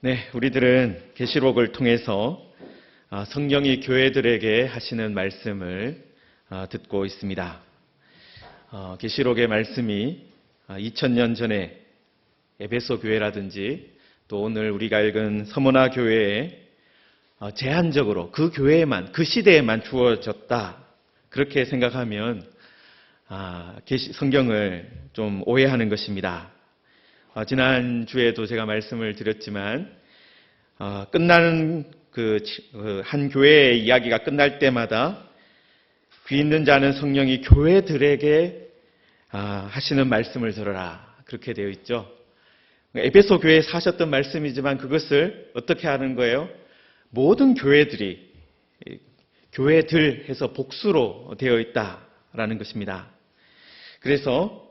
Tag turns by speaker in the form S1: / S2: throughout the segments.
S1: 네, 우리들은 계시록을 통해서 성령이 교회들에게 하시는 말씀을 듣고 있습니다. 계시록의 말씀이 2000년 전에 에베소 교회라든지 또 오늘 우리가 읽은 서머나 교회에 제한적으로 그 교회에만, 그 시대에만 주어졌다. 그렇게 생각하면 성경을 좀 오해하는 것입니다. 지난주에도 제가 말씀을 드렸지만 끝나는 한 교회의 이야기가 끝날 때마다 귀 있는 자는 성령이 교회들에게 하시는 말씀을 들어라. 그렇게 되어 있죠. 에베소 교회에 사셨던 말씀이지만 그것을 어떻게 하는 거예요? 모든 교회들이 교회들 해서 복수로 되어 있다라는 것입니다. 그래서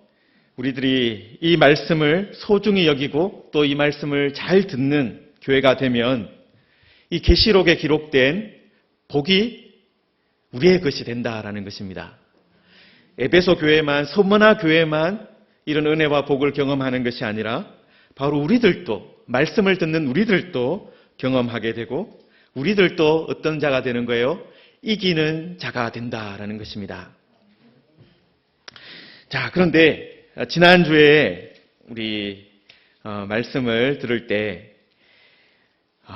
S1: 우리들이 이 말씀을 소중히 여기고 또 이 말씀을 잘 듣는 교회가 되면 이 계시록에 기록된 복이 우리의 것이 된다라는 것입니다. 에베소 교회만, 서머나 교회만 이런 은혜와 복을 경험하는 것이 아니라 바로 우리들도, 말씀을 듣는 우리들도 경험하게 되고 우리들도 어떤 자가 되는 거예요? 이기는 자가 된다라는 것입니다. 자, 그런데 지난주에 우리 말씀을 들을 때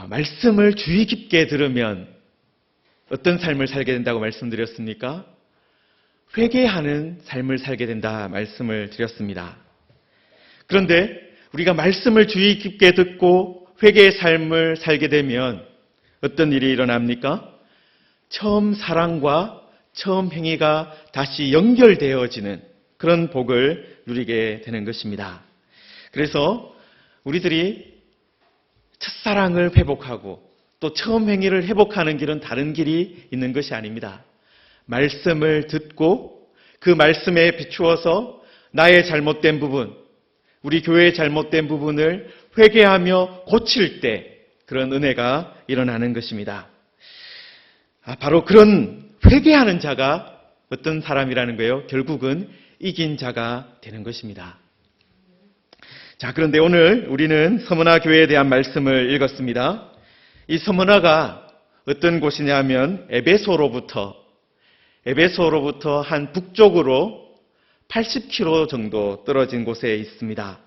S1: 말씀을 주의 깊게 들으면 어떤 삶을 살게 된다고 말씀드렸습니까? 회개하는 삶을 살게 된다 말씀을 드렸습니다. 그런데 우리가 말씀을 주의 깊게 듣고 회개의 삶을 살게 되면 어떤 일이 일어납니까? 처음 사랑과 처음 행위가 다시 연결되어지는 그런 복을 누리게 되는 것입니다. 그래서 우리들이 첫사랑을 회복하고 또 처음 행위를 회복하는 길은 다른 길이 있는 것이 아닙니다. 말씀을 듣고 그 말씀에 비추어서 나의 잘못된 부분, 우리 교회의 잘못된 부분을 회개하며 고칠 때 그런 은혜가 일어나는 것입니다. 바로 그런 회개하는 자가 어떤 사람이라는 거예요? 결국은 이긴 자가 되는 것입니다. 자, 그런데 오늘 우리는 서머나 교회에 대한 말씀을 읽었습니다. 이 서머나가 어떤 곳이냐면 에베소로부터 한 북쪽으로 80km 정도 떨어진 곳에 있습니다.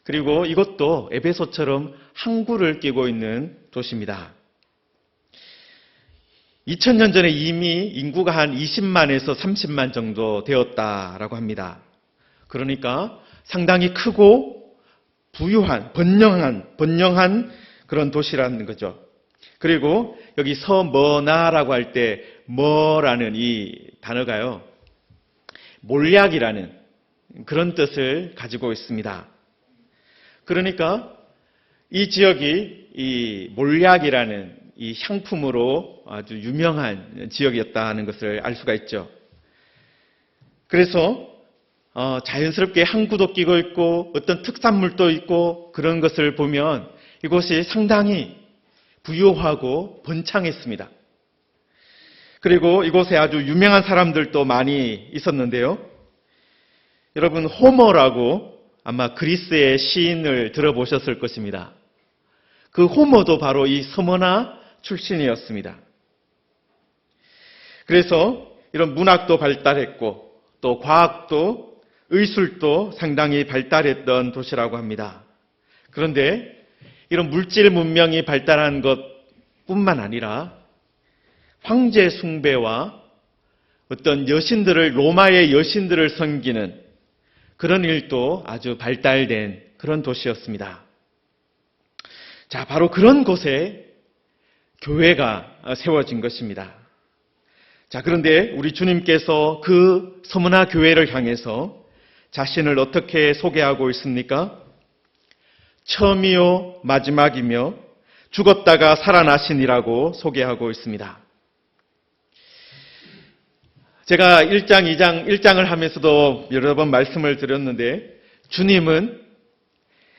S1: 그리고 이것도 에베소처럼 항구를 끼고 있는 도시입니다. 2000년 전에 이미 인구가 한 20만에서 30만 정도 되었다라고 합니다. 그러니까 상당히 크고 부유한, 번영한 그런 도시라는 거죠. 그리고 여기 서머나라고 할 때 머라는 이 단어가요, 몰약이라는 그런 뜻을 가지고 있습니다. 그러니까 이 지역이 이 몰약이라는 이 향품으로 아주 유명한 지역이었다는 것을 알 수가 있죠. 그래서 자연스럽게 항구도 끼고 있고 어떤 특산물도 있고 그런 것을 보면 이곳이 상당히 부유하고 번창했습니다. 그리고 이곳에 아주 유명한 사람들도 많이 있었는데요. 여러분, 호머라고 아마 그리스의 시인을 들어보셨을 것입니다. 그 호머도 바로 이 서머나 출신이었습니다. 그래서 이런 문학도 발달했고 또 과학도 의술도 상당히 발달했던 도시라고 합니다. 그런데 이런 물질 문명이 발달한 것뿐만 아니라 황제 숭배와 어떤 여신들을, 로마의 여신들을 섬기는 그런 일도 아주 발달된 그런 도시였습니다. 자, 바로 그런 곳에 교회가 세워진 것입니다. 자, 그런데 우리 주님께서 그 서머나 교회를 향해서 자신을 어떻게 소개하고 있습니까? 처음이요 마지막이며 죽었다가 살아나신이라고 소개하고 있습니다. 제가 1장, 2장, 1장을 하면서도 여러 번 말씀을 드렸는데 주님은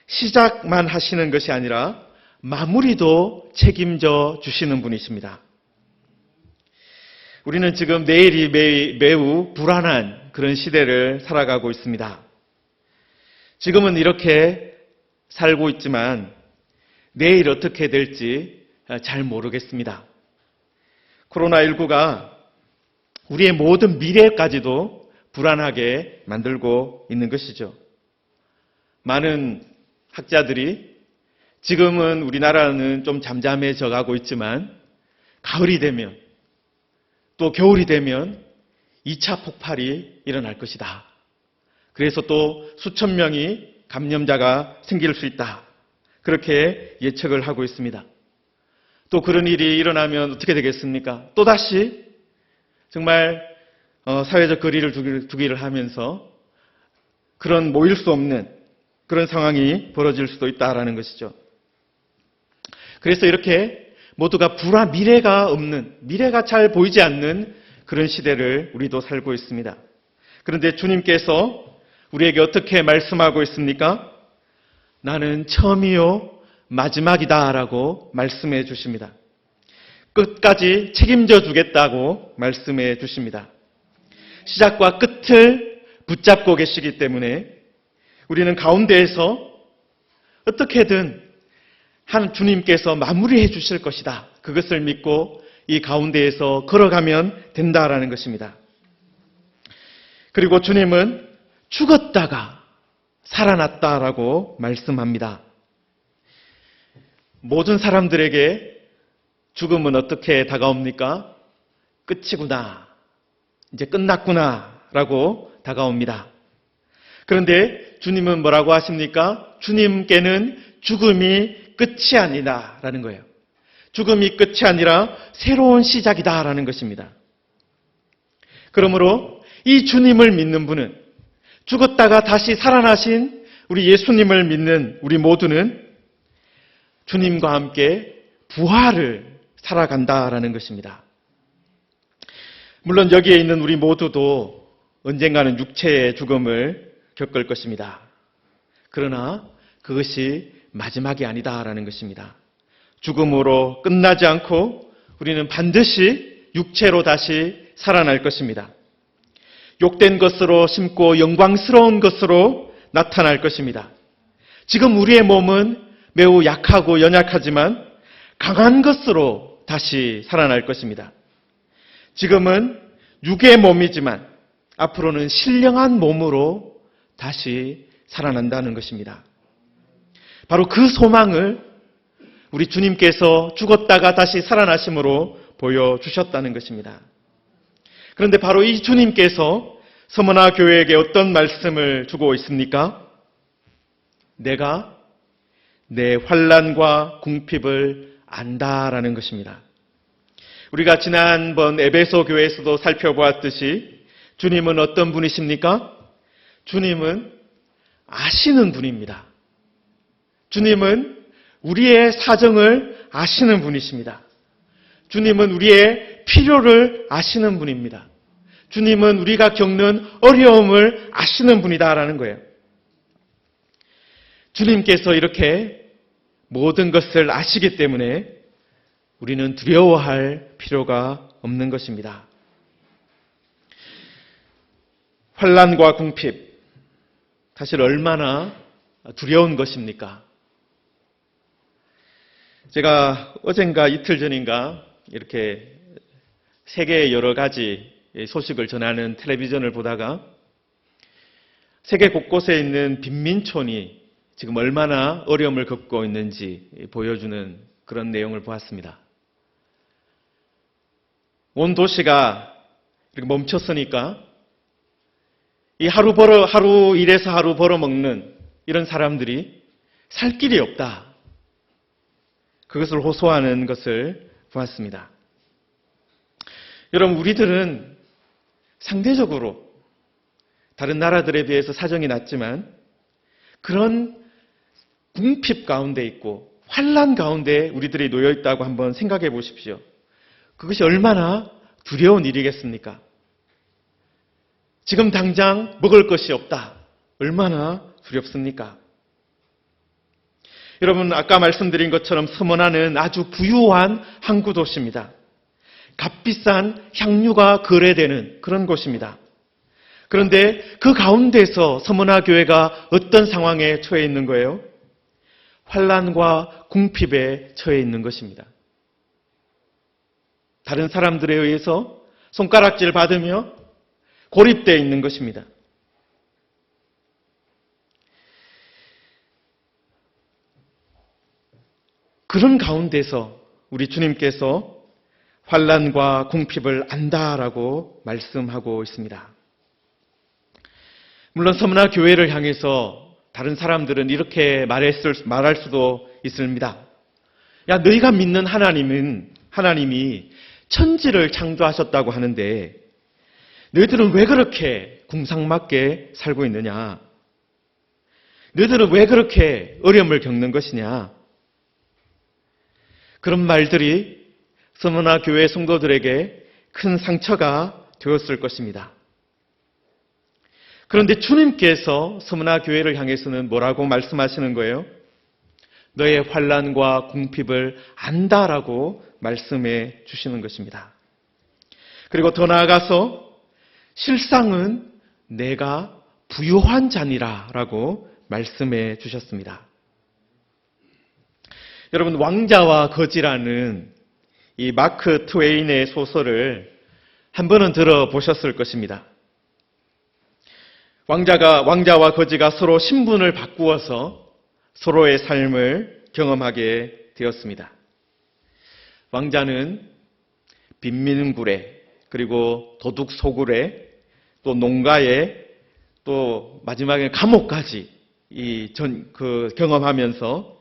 S1: 시작만 하시는 것이 아니라 마무리도 책임져 주시는 분이십니다. 우리는 지금 내일이 매우 불안한 그런 시대를 살아가고 있습니다. 지금은 이렇게 살고 있지만 내일 어떻게 될지 잘 모르겠습니다. 코로나19가 우리의 모든 미래까지도 불안하게 만들고 있는 것이죠. 많은 학자들이 지금은 우리나라는 좀 잠잠해져 가고 있지만 가을이 되면 또 겨울이 되면 2차 폭발이 일어날 것이다. 그래서 또 수천 명이 감염자가 생길 수 있다. 그렇게 예측을 하고 있습니다. 또 그런 일이 일어나면 어떻게 되겠습니까? 또다시 정말 사회적 거리를 두기를 하면서 그런 모일 수 없는 그런 상황이 벌어질 수도 있다라는 것이죠. 그래서 이렇게 모두가 미래가 없는, 미래가 잘 보이지 않는 그런 시대를 우리도 살고 있습니다. 그런데 주님께서 우리에게 어떻게 말씀하고 있습니까? 나는 처음이요 마지막이다 라고 말씀해 주십니다. 끝까지 책임져 주겠다고 말씀해 주십니다. 시작과 끝을 붙잡고 계시기 때문에 우리는 가운데에서 어떻게든 한 주님께서 마무리해 주실 것이다. 그것을 믿고 이 가운데에서 걸어가면 된다라는 것입니다. 그리고 주님은 죽었다가 살아났다라고 말씀합니다. 모든 사람들에게 죽음은 어떻게 다가옵니까? 끝이구나. 이제 끝났구나. 라고 다가옵니다. 그런데 주님은 뭐라고 하십니까? 주님께는 죽음이 끝이 아니다. 라는 거예요. 죽음이 끝이 아니라 새로운 시작이다. 라는 것입니다. 그러므로 이 주님을 믿는 분은 죽었다가 다시 살아나신 우리 예수님을 믿는 우리 모두는 주님과 함께 부활을 살아간다라는 것입니다. 물론 여기에 있는 우리 모두도 언젠가는 육체의 죽음을 겪을 것입니다. 그러나 그것이 마지막이 아니다라는 것입니다. 죽음으로 끝나지 않고 우리는 반드시 육체로 다시 살아날 것입니다. 욕된 것으로 심고 영광스러운 것으로 나타날 것입니다. 지금 우리의 몸은 매우 약하고 연약하지만 강한 것으로 다시 살아날 것입니다. 지금은 육의 몸이지만 앞으로는 신령한 몸으로 다시 살아난다는 것입니다. 바로 그 소망을 우리 주님께서 죽었다가 다시 살아나심으로 보여주셨다는 것입니다. 그런데 바로 이 주님께서 서머나 교회에게 어떤 말씀을 주고 있습니까? 내가 내 환난과 궁핍을 안다라는 것입니다. 우리가 지난번 에베소 교회에서도 살펴보았듯이 주님은 어떤 분이십니까? 주님은 아시는 분입니다. 주님은 우리의 사정을 아시는 분이십니다. 주님은 우리의 필요를 아시는 분입니다. 주님은 우리가 겪는 어려움을 아시는 분이다라는 거예요. 주님께서 이렇게 모든 것을 아시기 때문에 우리는 두려워할 필요가 없는 것입니다. 환난과 궁핍, 사실 얼마나 두려운 것입니까? 제가 어젠가 이틀 전인가 이렇게 세계의 여러 가지 소식을 전하는 텔레비전을 보다가 세계 곳곳에 있는 빈민촌이 지금 얼마나 어려움을 겪고 있는지 보여주는 그런 내용을 보았습니다. 온 도시가 이렇게 멈췄으니까 이 하루 일해서 하루 벌어먹는 이런 사람들이 살 길이 없다. 그것을 호소하는 것을 보았습니다. 여러분, 우리들은 상대적으로 다른 나라들에 비해서 사정이 낮지만 그런 궁핍 가운데 있고 환난 가운데 우리들이 놓여 있다고 한번 생각해 보십시오. 그것이 얼마나 두려운 일이겠습니까? 지금 당장 먹을 것이 없다. 얼마나 두렵습니까? 여러분, 아까 말씀드린 것처럼 서머나는 아주 부유한 항구 도시입니다. 값비싼 향유가 거래되는 그런 곳입니다. 그런데 그 가운데서 서머나 교회가 어떤 상황에 처해 있는 거예요? 환난과 궁핍에 처해 있는 것입니다. 다른 사람들에 의해서 손가락질 받으며 고립되어 있는 것입니다. 그런 가운데서 우리 주님께서 환난과 궁핍을 안다라고 말씀하고 있습니다. 물론 서문화 교회를 향해서 다른 사람들은 이렇게 말할 수도 있습니다. 야, 너희가 믿는 하나님이 천지를 창조하셨다고 하는데 너희들은 왜 그렇게 궁상맞게 살고 있느냐? 너희들은 왜 그렇게 어려움을 겪는 것이냐? 그런 말들이 서문화 교회 성도들에게 큰 상처가 되었을 것입니다. 그런데 주님께서 서문화 교회를 향해서는 뭐라고 말씀하시는 거예요? 너의 환난과 궁핍을 안다라고 말씀해 주시는 것입니다. 그리고 더 나아가서 실상은 내가 부요한 자니라라고 말씀해 주셨습니다. 여러분, 왕자와 거지라는 이 마크 트웨인의 소설을 한 번은 들어보셨을 것입니다. 왕자와 거지가 서로 신분을 바꾸어서 서로의 삶을 경험하게 되었습니다. 왕자는 빈민굴에, 그리고 도둑 소굴에, 또 농가에, 또 마지막에 감옥까지 경험하면서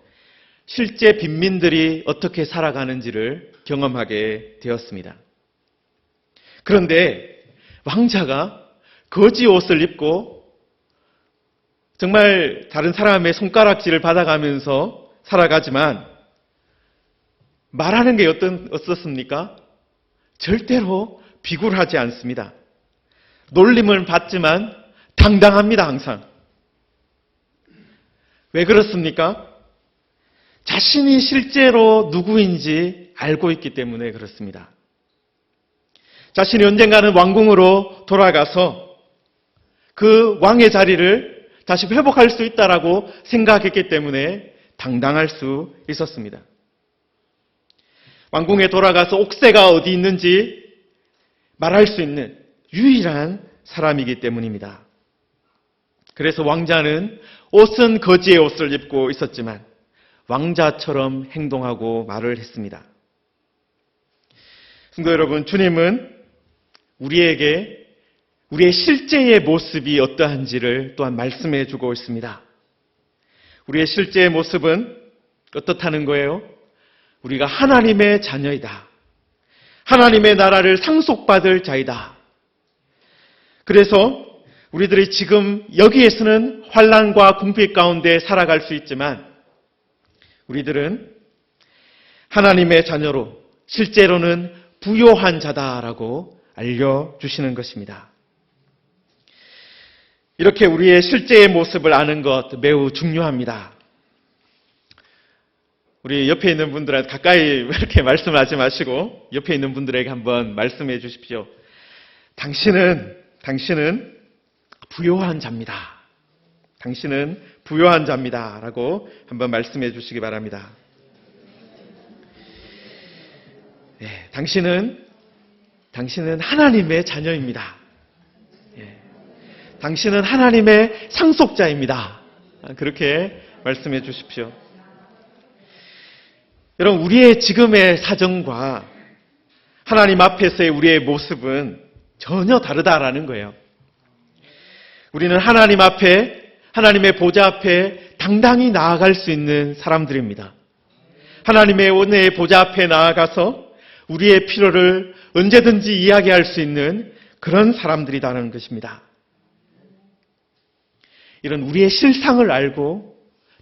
S1: 실제 빈민들이 어떻게 살아가는지를 경험하게 되었습니다. 그런데 왕자가 거지 옷을 입고 정말 다른 사람의 손가락질을 받아가면서 살아가지만 말하는 게 어떻습니까? 절대로 비굴하지 않습니다. 놀림을 받지만 당당합니다, 항상. 왜 그렇습니까? 자신이 실제로 누구인지 알고 있기 때문에 그렇습니다. 자신이 언젠가는 왕궁으로 돌아가서 그 왕의 자리를 다시 회복할 수 있다라고 생각했기 때문에 당당할 수 있었습니다. 왕궁에 돌아가서 옥새가 어디 있는지 말할 수 있는 유일한 사람이기 때문입니다. 그래서 왕자는 옷은 거지의 옷을 입고 있었지만 왕자처럼 행동하고 말을 했습니다. 성도 여러분, 주님은 우리에게 우리의 실제의 모습이 어떠한지를 또한 말씀해 주고 있습니다. 우리의 실제의 모습은 어떻다는 거예요? 우리가 하나님의 자녀이다. 하나님의 나라를 상속받을 자이다. 그래서 우리들이 지금 여기에서는 환난과 궁핍 가운데 살아갈 수 있지만 우리들은 하나님의 자녀로 실제로는 부요한 자다라고 알려주시는 것입니다. 이렇게 우리의 실제의 모습을 아는 것 매우 중요합니다. 우리 옆에 있는 분들한테 가까이 이렇게 말씀하지 마시고 옆에 있는 분들에게 한번 말씀해 주십시오. 당신은 부요한 자입니다. 당신은 부요한 자입니다. 라고 한번 말씀해 주시기 바랍니다. 네, 당신은 하나님의 자녀입니다. 예, 당신은 하나님의 상속자입니다. 그렇게 말씀해 주십시오. 여러분, 우리의 지금의 사정과 하나님 앞에서의 우리의 모습은 전혀 다르다라는 거예요. 우리는 하나님 앞에, 하나님의 보좌 앞에 당당히 나아갈 수 있는 사람들입니다. 하나님의 은혜의 보좌 앞에 나아가서 우리의 필요를 언제든지 이야기할 수 있는 그런 사람들이라는 것입니다. 이런 우리의 실상을 알고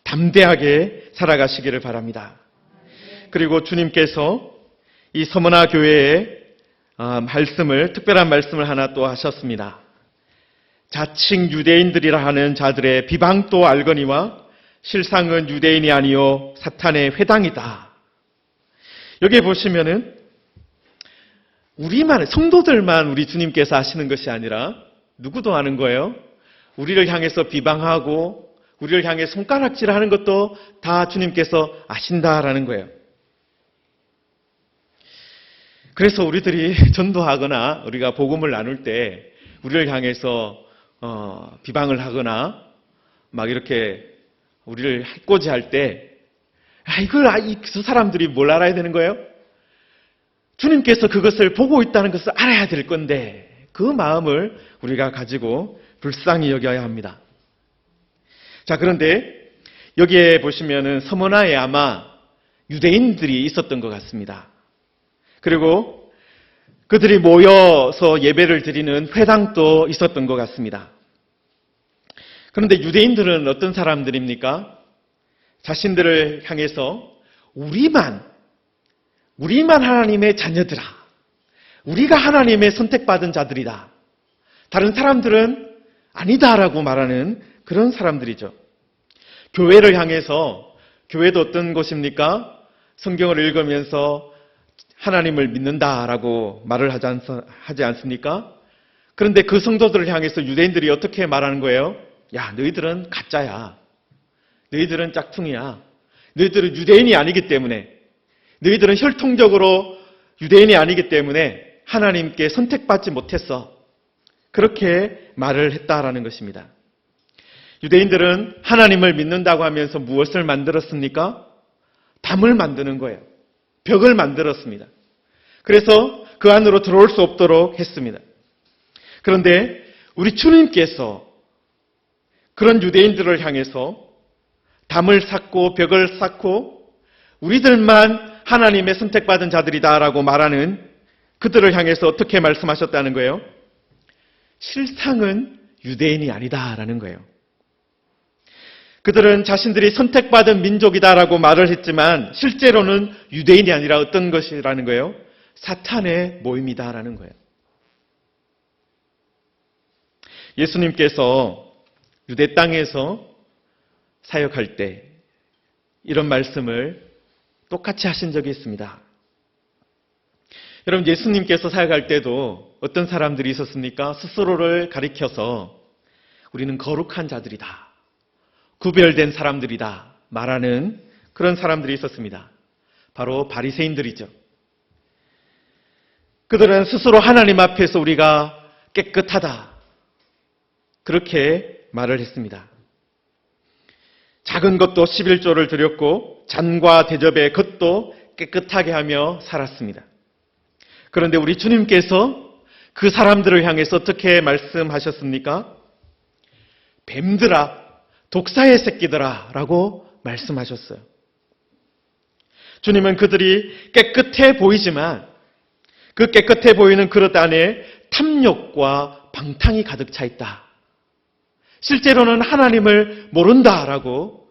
S1: 담대하게 살아가시기를 바랍니다. 그리고 주님께서 이 서문화 교회의 특별한 말씀을 하나 또 하셨습니다. 자칭 유대인들이라 하는 자들의 비방도 알거니와 실상은 유대인이 아니요 사탄의 회당이다. 여기에 보시면은 성도들만 우리 주님께서 하시는 것이 아니라 누구도 하는 거예요. 우리를 향해서 비방하고 우리를 향해 손가락질하는 것도 다 주님께서 아신다라는 거예요. 그래서 우리들이 전도하거나 우리가 복음을 나눌 때 우리를 향해서 비방을 하거나 막 이렇게 우리를 해코지 할 때 저 사람들이 뭘 알아야 되는 거예요? 주님께서 그것을 보고 있다는 것을 알아야 될 건데 그 마음을 우리가 가지고 불쌍히 여겨야 합니다. 자, 그런데 여기에 보시면은 서머나에 아마 유대인들이 있었던 것 같습니다. 그리고 그들이 모여서 예배를 드리는 회당도 있었던 것 같습니다. 그런데 유대인들은 어떤 사람들입니까? 자신들을 향해서 우리만 하나님의 자녀들아. 우리가 하나님의 선택받은 자들이다. 다른 사람들은 아니다라고 말하는 그런 사람들이죠. 교회를 향해서, 교회도 어떤 곳입니까? 성경을 읽으면서 하나님을 믿는다라고 말을 하지 않습니까? 그런데 그 성도들을 향해서 유대인들이 어떻게 말하는 거예요? 야, 너희들은 가짜야. 너희들은 짝퉁이야. 너희들은 유대인이 아니기 때문에, 너희들은 혈통적으로 유대인이 아니기 때문에 하나님께 선택받지 못했어. 그렇게 말을 했다라는 것입니다. 유대인들은 하나님을 믿는다고 하면서 무엇을 만들었습니까? 담을 만드는 거예요. 벽을 만들었습니다. 그래서 그 안으로 들어올 수 없도록 했습니다. 그런데 우리 주님께서 그런 유대인들을 향해서 담을 쌓고 벽을 쌓고 우리들만 하나님의 선택받은 자들이다라고 말하는 그들을 향해서 어떻게 말씀하셨다는 거예요? 실상은 유대인이 아니다라는 거예요. 그들은 자신들이 선택받은 민족이다라고 말을 했지만 실제로는 유대인이 아니라 어떤 것이라는 거예요? 사탄의 모임이다라는 거예요. 예수님께서 유대 땅에서 사역할 때 이런 말씀을 똑같이 하신 적이 있습니다. 여러분, 예수님께서 사역할 때도 어떤 사람들이 있었습니까? 스스로를 가리켜서 우리는 거룩한 자들이다. 구별된 사람들이다. 말하는 그런 사람들이 있었습니다. 바로 바리새인들이죠. 그들은 스스로 하나님 앞에서 우리가 깨끗하다. 그렇게 말을 했습니다. 작은 것도 11조를 드렸고 잔과 대접의 겉도 깨끗하게 하며 살았습니다. 그런데 우리 주님께서 그 사람들을 향해서 어떻게 말씀하셨습니까? 뱀들아, 독사의 새끼들아 라고 말씀하셨어요. 주님은 그들이 깨끗해 보이지만 그 깨끗해 보이는 그릇 안에 탐욕과 방탕이 가득 차 있다. 실제로는 하나님을 모른다라고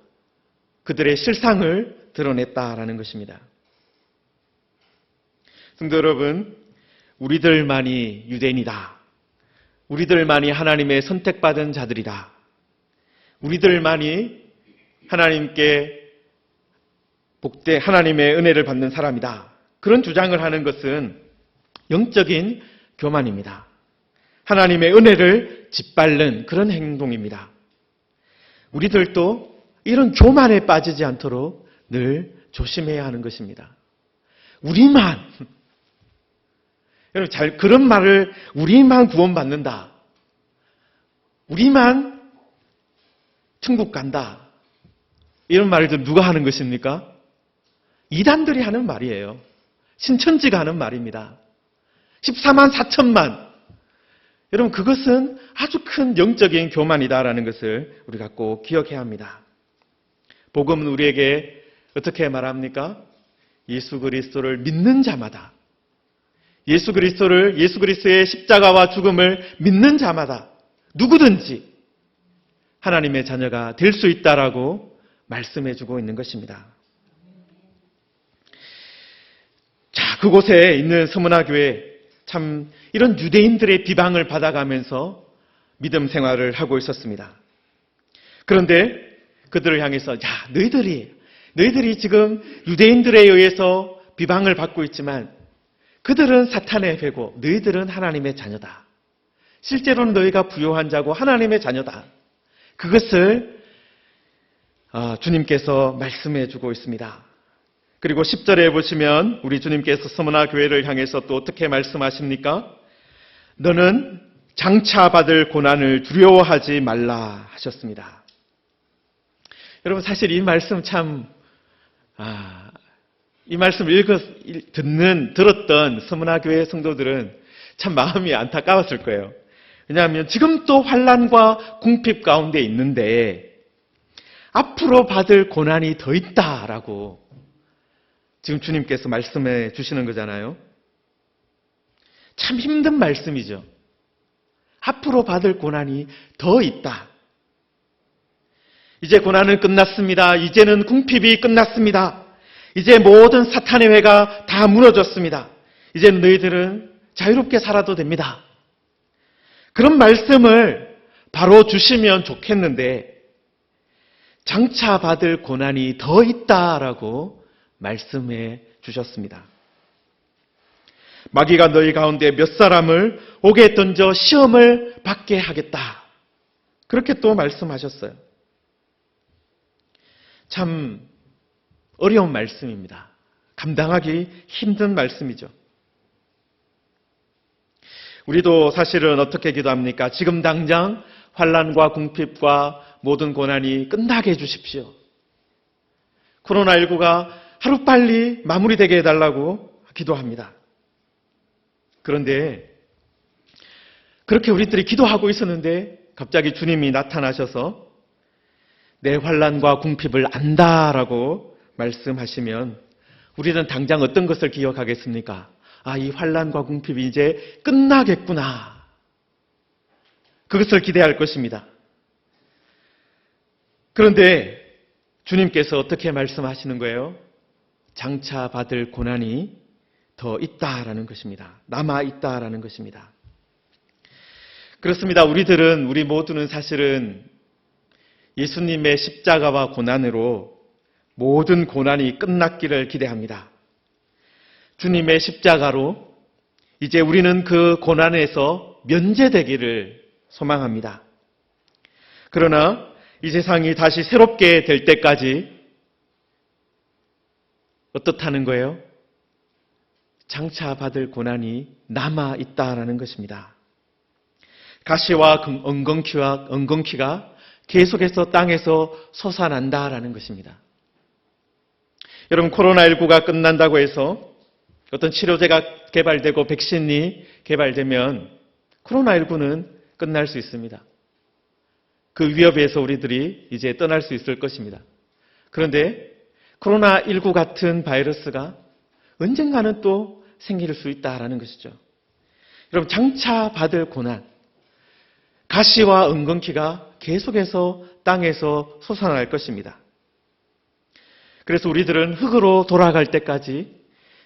S1: 그들의 실상을 드러냈다라는 것입니다. 성도 여러분, 우리들만이 유대인이다. 우리들만이 하나님의 선택받은 자들이다. 우리들만이 하나님의 은혜를 받는 사람이다. 그런 주장을 하는 것은 영적인 교만입니다. 하나님의 은혜를 짓밟는 그런 행동입니다. 우리들도 이런 교만에 빠지지 않도록 늘 조심해야 하는 것입니다. 여러분, 그런 말을 우리만 구원받는다. 우리만 천국 간다. 이런 말을 누가 하는 것입니까? 이단들이 하는 말이에요. 신천지가 하는 말입니다. 14만 4천만. 여러분, 그것은 아주 큰 영적인 교만이다라는 것을 우리가 꼭 기억해야 합니다. 복음은 우리에게 어떻게 말합니까? 예수 그리스도를 믿는 자마다, 예수 그리스도의 십자가와 죽음을 믿는 자마다 누구든지 하나님의 자녀가 될 수 있다라고 말씀해주고 있는 것입니다. 자, 그곳에 있는 서문화 교회, 참 이런 유대인들의 비방을 받아가면서 믿음 생활을 하고 있었습니다. 그런데 그들을 향해서 너희들이 지금 유대인들에 의해서 비방을 받고 있지만 그들은 사탄의 배고 너희들은 하나님의 자녀다. 실제로는 너희가 부요한 자고 하나님의 자녀다. 그것을 주님께서 말씀해 주고 있습니다. 그리고 10절에 보시면 우리 주님께서 서머나 교회를 향해서 또 어떻게 말씀하십니까? 너는 장차 받을 고난을 두려워하지 말라 하셨습니다. 여러분 사실 이 말씀 이 말씀을 들었던 서머나 교회 성도들은 참 마음이 안타까웠을 거예요. 왜냐하면 지금 또 환난과 궁핍 가운데 있는데 앞으로 받을 고난이 더 있다라고 지금 주님께서 말씀해 주시는 거잖아요. 참 힘든 말씀이죠. 앞으로 받을 고난이 더 있다. 이제 고난은 끝났습니다. 이제는 궁핍이 끝났습니다. 이제 모든 사탄의 회가 다 무너졌습니다. 이제는 너희들은 자유롭게 살아도 됩니다. 그런 말씀을 바로 주시면 좋겠는데 장차 받을 고난이 더 있다라고 말씀해 주셨습니다. 마귀가 너희 가운데 몇 사람을 옥에 던져 시험을 받게 하겠다. 그렇게 또 말씀하셨어요. 참 어려운 말씀입니다. 감당하기 힘든 말씀이죠. 우리도 사실은 어떻게 기도합니까? 지금 당장 환난과 궁핍과 모든 고난이 끝나게 해주십시오. 코로나19가 하루빨리 마무리되게 해달라고 기도합니다. 그런데 그렇게 우리들이 기도하고 있었는데 갑자기 주님이 나타나셔서 내 환난과 궁핍을 안다라고 말씀하시면 우리는 당장 어떤 것을 기억하겠습니까? 이 환난과 궁핍이 이제 끝나겠구나. 그것을 기대할 것입니다. 그런데 주님께서 어떻게 말씀하시는 거예요? 장차 받을 고난이 더 있다라는 것입니다. 남아 있다라는 것입니다. 그렇습니다. 우리 모두는 사실은 예수님의 십자가와 고난으로 모든 고난이 끝났기를 기대합니다. 주님의 십자가로 이제 우리는 그 고난에서 면제되기를 소망합니다. 그러나 이 세상이 다시 새롭게 될 때까지 어떻다는 거예요? 장차 받을 고난이 남아 있다라는 것입니다. 가시와 엉겅퀴가 계속해서 땅에서 솟아난다라는 것입니다. 여러분 코로나19가 끝난다고 해서 어떤 치료제가 개발되고 백신이 개발되면 코로나19는 끝날 수 있습니다. 그 위협에서 우리들이 이제 떠날 수 있을 것입니다. 그런데 코로나19 같은 바이러스가 언젠가는 또 생길 수 있다라는 것이죠. 여러분 장차 받을 고난, 가시와 엉겅퀴가 계속해서 땅에서 솟아날 것입니다. 그래서 우리들은 흙으로 돌아갈 때까지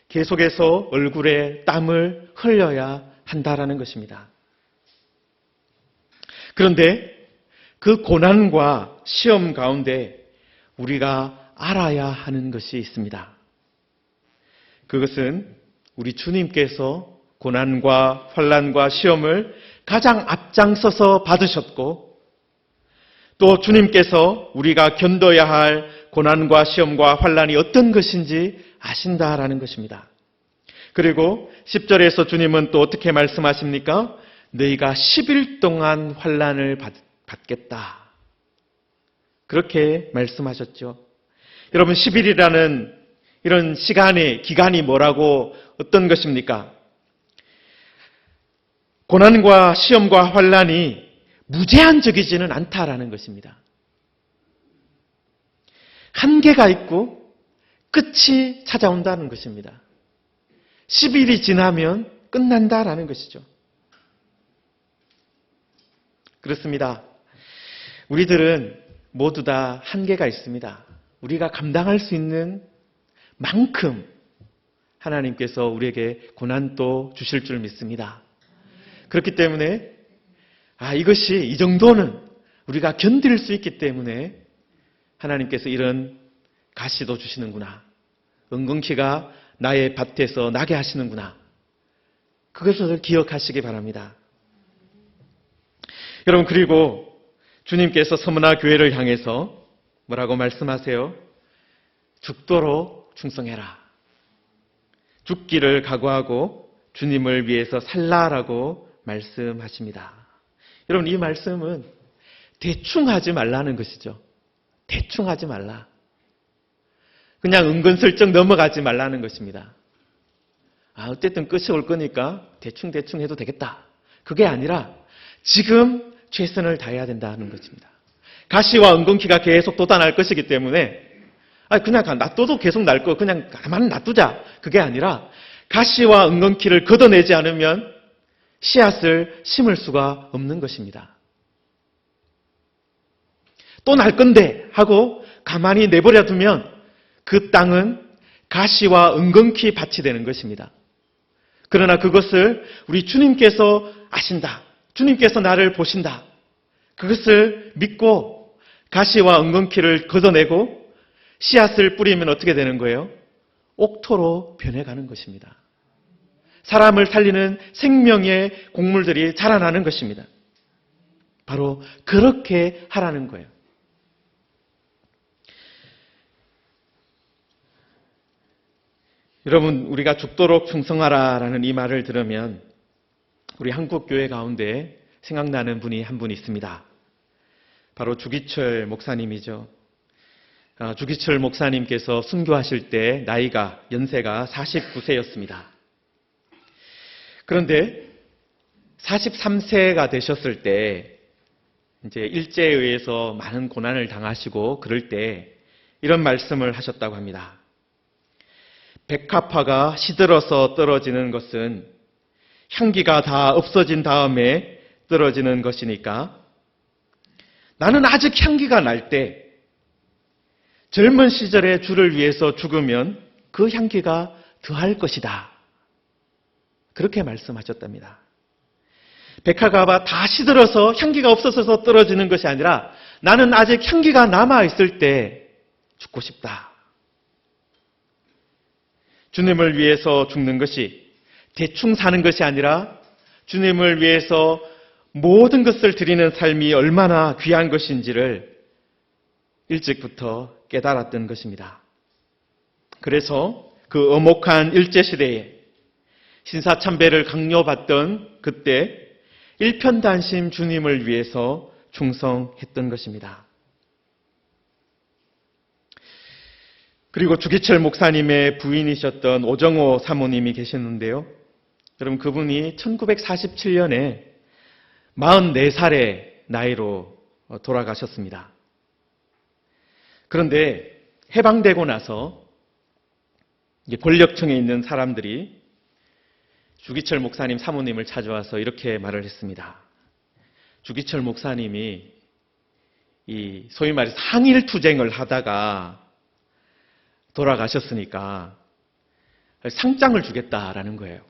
S1: 계속해서 얼굴에 땀을 흘려야 한다라는 것입니다. 그런데 그 고난과 시험 가운데 우리가 알아야 하는 것이 있습니다. 그것은 우리 주님께서 고난과 환난과 시험을 가장 앞장서서 받으셨고 또 주님께서 우리가 견뎌야 할 고난과 시험과 환난이 어떤 것인지 아신다라는 것입니다. 그리고 10절에서 주님은 또 어떻게 말씀하십니까? 너희가 10일 동안 환난을 받겠다. 그렇게 말씀하셨죠. 여러분 10일이라는 이런 기간이 뭐라고 어떤 것입니까? 고난과 시험과 환난이 무제한적이지는 않다라는 것입니다. 한계가 있고 끝이 찾아온다는 것입니다. 10일이 지나면 끝난다라는 것이죠. 그렇습니다. 우리들은 모두 다 한계가 있습니다. 우리가 감당할 수 있는 만큼 하나님께서 우리에게 고난도 주실 줄 믿습니다. 그렇기 때문에 이것이 이 정도는 우리가 견딜 수 있기 때문에 하나님께서 이런 가시도 주시는구나. 엉겅퀴가 나의 밭에서 나게 하시는구나. 그것을 기억하시기 바랍니다. 여러분 그리고 주님께서 서머나 교회를 향해서 뭐라고 말씀하세요? 죽도록 충성해라. 죽기를 각오하고 주님을 위해서 살라라고 말씀하십니다. 여러분, 이 말씀은 대충 하지 말라는 것이죠. 대충 하지 말라. 그냥 은근슬쩍 넘어가지 말라는 것입니다. 어쨌든 끝이 올 거니까 대충 해도 되겠다. 그게 아니라 지금 최선을 다해야 된다는 것입니다. 가시와 은근키가 계속 돋아날 것이기 때문에 그냥 놔둬도 계속 날 거 그냥 가만히 놔두자. 그게 아니라 가시와 은근키를 걷어내지 않으면 씨앗을 심을 수가 없는 것입니다. 또 날 건데 하고 가만히 내버려 두면 그 땅은 가시와 은근키 밭이 되는 것입니다. 그러나 그것을 우리 주님께서 아신다. 주님께서 나를 보신다. 그것을 믿고 가시와 은근키를 걷어내고 씨앗을 뿌리면 어떻게 되는 거예요? 옥토로 변해가는 것입니다. 사람을 살리는 생명의 곡물들이 자라나는 것입니다. 바로 그렇게 하라는 거예요. 여러분, 우리가 죽도록 충성하라라는 이 말을 들으면 우리 한국 교회 가운데 생각나는 분이 한 분 있습니다. 바로 주기철 목사님이죠. 주기철 목사님께서 순교하실 때 연세가 49세였습니다. 그런데 43세가 되셨을 때 이제 일제에 의해서 많은 고난을 당하시고 그럴 때 이런 말씀을 하셨다고 합니다. 백합화가 시들어서 떨어지는 것은 향기가 다 없어진 다음에 떨어지는 것이니까 나는 아직 향기가 날 때 젊은 시절에 주를 위해서 죽으면 그 향기가 더할 것이다. 그렇게 말씀하셨답니다. 백합화가 다 시들어서 향기가 없어져서 떨어지는 것이 아니라 나는 아직 향기가 남아있을 때 죽고 싶다. 주님을 위해서 죽는 것이 대충 사는 것이 아니라 주님을 위해서 모든 것을 드리는 삶이 얼마나 귀한 것인지를 일찍부터 깨달았던 것입니다. 그래서 그 엄혹한 일제시대에 신사참배를 강요받던 그때 일편단심 주님을 위해서 충성했던 것입니다. 그리고 주기철 목사님의 부인이셨던 오정호 사모님이 계셨는데요. 여러분, 그분이 1947년에 44살의 나이로 돌아가셨습니다. 그런데 해방되고 나서 권력층에 있는 사람들이 주기철 목사님 사모님을 찾아와서 이렇게 말을 했습니다. 주기철 목사님이 소위 말해서 항일투쟁을 하다가 돌아가셨으니까 상장을 주겠다라는 거예요.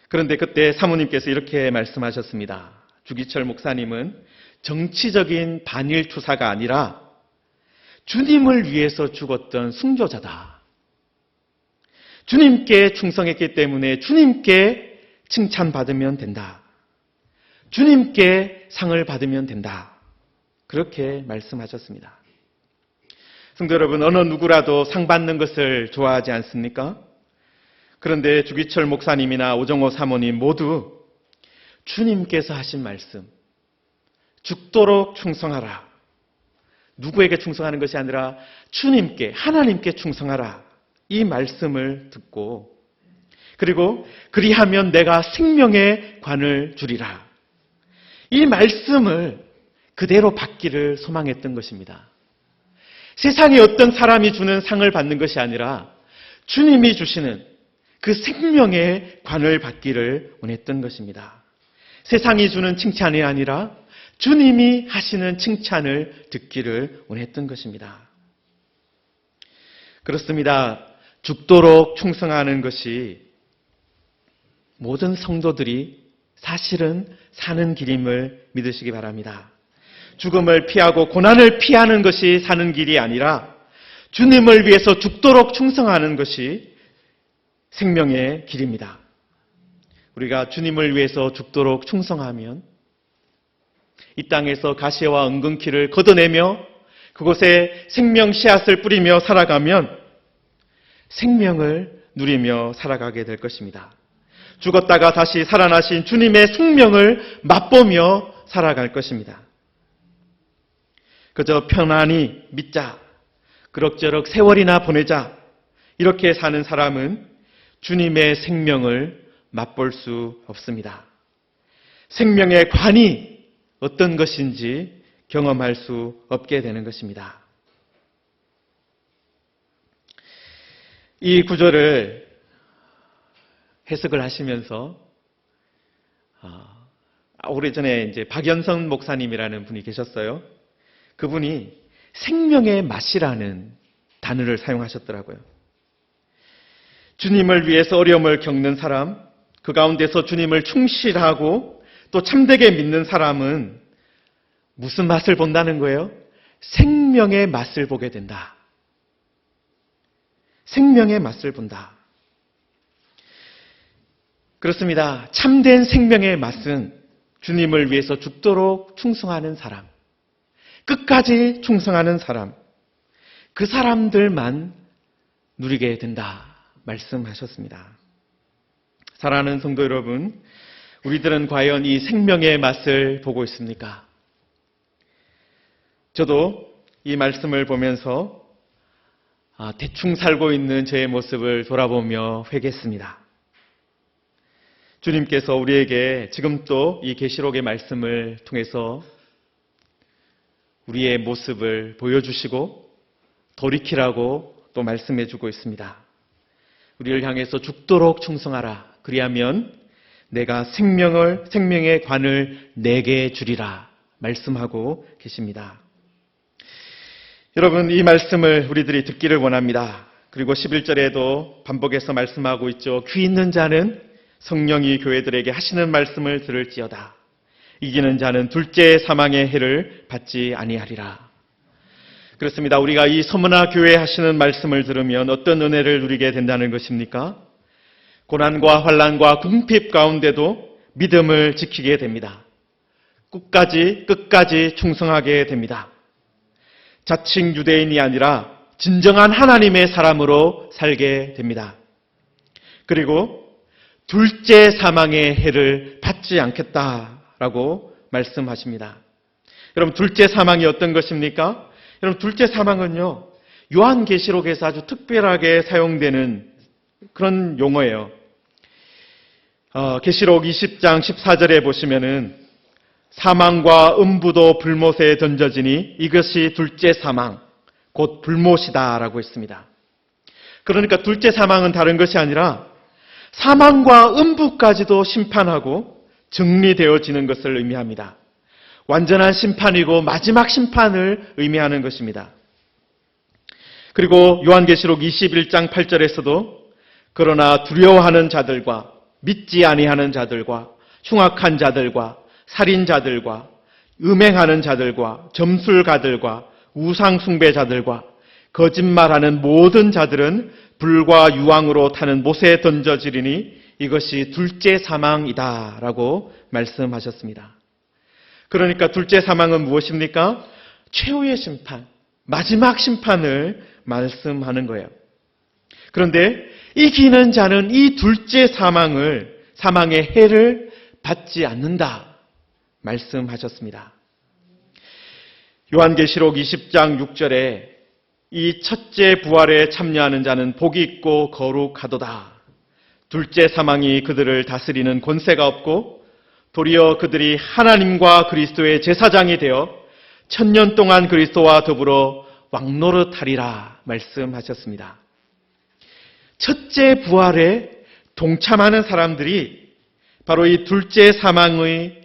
S1: 그런데 그때 사모님께서 이렇게 말씀하셨습니다. 주기철 목사님은 정치적인 반일 투사가 아니라 주님을 위해서 죽었던 순교자다. 주님께 충성했기 때문에 주님께 칭찬받으면 된다. 주님께 상을 받으면 된다. 그렇게 말씀하셨습니다. 성도 여러분, 어느 누구라도 상 받는 것을 좋아하지 않습니까? 그런데 주기철 목사님이나 오정호 사모님 모두 주님께서 하신 말씀, 죽도록 충성하라. 누구에게 충성하는 것이 아니라 주님께, 하나님께 충성하라. 이 말씀을 듣고, 그리고 그리하면 내가 생명의 관을 주리라. 이 말씀을 그대로 받기를 소망했던 것입니다. 세상에 어떤 사람이 주는 상을 받는 것이 아니라 주님이 주시는 그 생명의 관을 받기를 원했던 것입니다. 세상이 주는 칭찬이 아니라 주님이 하시는 칭찬을 듣기를 원했던 것입니다. 그렇습니다. 죽도록 충성하는 것이 모든 성도들이 사실은 사는 길임을 믿으시기 바랍니다. 죽음을 피하고 고난을 피하는 것이 사는 길이 아니라 주님을 위해서 죽도록 충성하는 것이 생명의 길입니다. 우리가 주님을 위해서 죽도록 충성하면 이 땅에서 가시와 엉겅퀴를 걷어내며 그곳에 생명 씨앗을 뿌리며 살아가면 생명을 누리며 살아가게 될 것입니다. 죽었다가 다시 살아나신 주님의 생명을 맛보며 살아갈 것입니다. 그저 편안히 믿자, 그럭저럭 세월이나 보내자, 이렇게 사는 사람은 주님의 생명을 맛볼 수 없습니다. 생명의 관이 어떤 것인지 경험할 수 없게 되는 것입니다. 이 구절을 해석을 하시면서 오래전에 이제 박연선 목사님이라는 분이 계셨어요. 그분이 생명의 맛이라는 단어를 사용하셨더라고요. 주님을 위해서 어려움을 겪는 사람, 그 가운데서 주님을 충실하고 또 참되게 믿는 사람은 무슨 맛을 본다는 거예요? 생명의 맛을 보게 된다. 생명의 맛을 본다. 그렇습니다. 참된 생명의 맛은 주님을 위해서 죽도록 충성하는 사람, 끝까지 충성하는 사람, 그 사람들만 누리게 된다 말씀하셨습니다. 사랑하는 성도 여러분, 우리들은 과연 이 생명의 맛을 보고 있습니까? 저도 이 말씀을 보면서 대충 살고 있는 저의 모습을 돌아보며 회개했습니다. 주님께서 우리에게 지금 또 이 계시록의 말씀을 통해서 우리의 모습을 보여주시고 돌이키라고 또 말씀해주고 있습니다. 우리를 향해서 죽도록 충성하라. 그리하면 내가 생명의 관을 내게 주리라 말씀하고 계십니다. 여러분, 이 말씀을 우리들이 듣기를 원합니다. 그리고 11절에도 반복해서 말씀하고 있죠. 귀 있는 자는 성령이 교회들에게 하시는 말씀을 들을지어다. 이기는 자는 둘째 사망의 해를 받지 아니하리라. 그렇습니다. 우리가 이 서문화 교회 하시는 말씀을 들으면 어떤 은혜를 누리게 된다는 것입니까? 고난과 환난과 궁핍 가운데도 믿음을 지키게 됩니다. 끝까지 충성하게 됩니다. 자칭 유대인이 아니라 진정한 하나님의 사람으로 살게 됩니다. 그리고 둘째 사망의 해를 받지 않겠다라고 말씀하십니다. 여러분, 둘째 사망이 어떤 것입니까? 여러분, 둘째 사망은요, 요한계시록에서 아주 특별하게 사용되는 그런 용어예요. 계시록 20장 14절에 보시면은 사망과 음부도 불못에 던져지니 이것이 둘째 사망, 곧 불못이다라고 했습니다. 그러니까 둘째 사망은 다른 것이 아니라 사망과 음부까지도 심판하고 정리되어지는 것을 의미합니다. 완전한 심판이고 마지막 심판을 의미하는 것입니다. 그리고 요한계시록 21장 8절에서도 그러나 두려워하는 자들과 믿지 아니하는 자들과 흉악한 자들과 살인자들과 음행하는 자들과 점술가들과 우상숭배자들과 거짓말하는 모든 자들은 불과 유황으로 타는 못에 던져지리니 이것이 둘째 사망이다라고 말씀하셨습니다. 그러니까 둘째 사망은 무엇입니까? 최후의 심판, 마지막 심판을 말씀하는 거예요. 그런데 이기는 자는 이 둘째 사망의 해를 받지 않는다 말씀하셨습니다. 요한계시록 20장 6절에 이 첫째 부활에 참여하는 자는 복이 있고 거룩하도다. 둘째 사망이 그들을 다스리는 권세가 없고 도리어 그들이 하나님과 그리스도의 제사장이 되어 1000년 동안 그리스도와 더불어 왕노릇하리라 말씀하셨습니다. 첫째 부활에 동참하는 사람들이 바로 이 둘째 사망을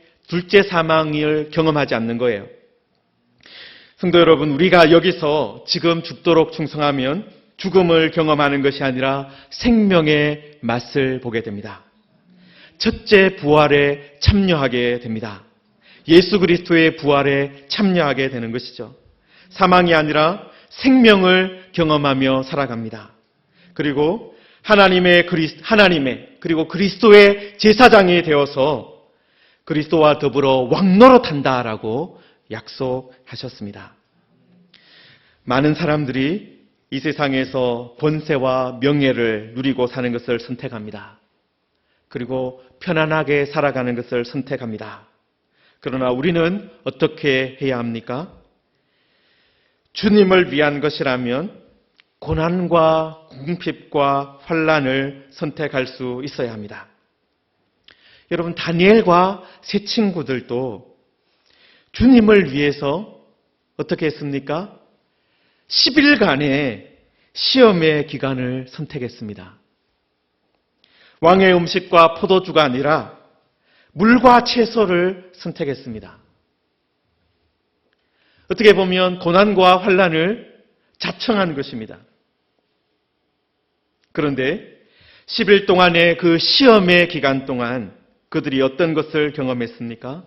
S1: 경험하지 않는 거예요. 성도 여러분, 우리가 여기서 지금 죽도록 충성하면 죽음을 경험하는 것이 아니라 생명의 맛을 보게 됩니다. 첫째 부활에 참여하게 됩니다. 예수 그리스도의 부활에 참여하게 되는 것이죠. 사망이 아니라 생명을 경험하며 살아갑니다. 그리고 하나님의 그리고 그리스도의 제사장이 되어서 그리스도와 더불어 왕노릇한다라고 약속하셨습니다. 많은 사람들이 이 세상에서 권세와 명예를 누리고 사는 것을 선택합니다. 그리고 편안하게 살아가는 것을 선택합니다. 그러나 우리는 어떻게 해야 합니까? 주님을 위한 것이라면 고난과 궁핍과 환난을 선택할 수 있어야 합니다. 여러분, 다니엘과 세 친구들도 주님을 위해서 어떻게 했습니까? 10일간의 시험의 기간을 선택했습니다. 왕의 음식과 포도주가 아니라 물과 채소를 선택했습니다. 어떻게 보면 고난과 환난을 자청한 것입니다. 그런데 10일 동안의 그 시험의 기간 동안 그들이 어떤 것을 경험했습니까?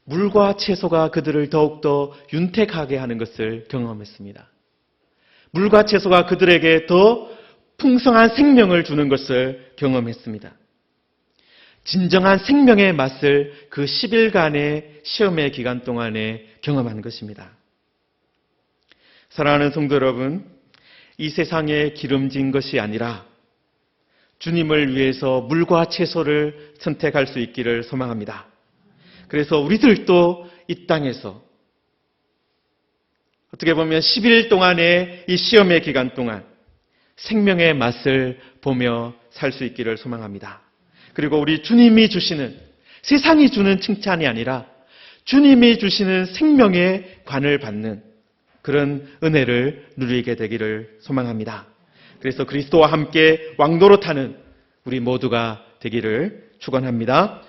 S1: 물과 채소가 그들을 더욱더 윤택하게 하는 것을 경험했습니다. 물과 채소가 그들에게 더 풍성한 생명을 주는 것을 경험했습니다. 진정한 생명의 맛을 그 10일간의 시험의 기간 동안에 경험한 것입니다. 사랑하는 성도 여러분, 이 세상에 기름진 것이 아니라 주님을 위해서 물과 채소를 선택할 수 있기를 소망합니다. 그래서 우리들도 이 땅에서 어떻게 보면 10일 동안의 이 시험의 기간 동안 생명의 맛을 보며 살 수 있기를 소망합니다. 그리고 우리 주님이 주시는, 세상이 주는 칭찬이 아니라 주님이 주시는 생명의 관을 받는 그런 은혜를 누리게 되기를 소망합니다. 그래서 그리스도와 함께 왕노릇하는 우리 모두가 되기를 축원합니다.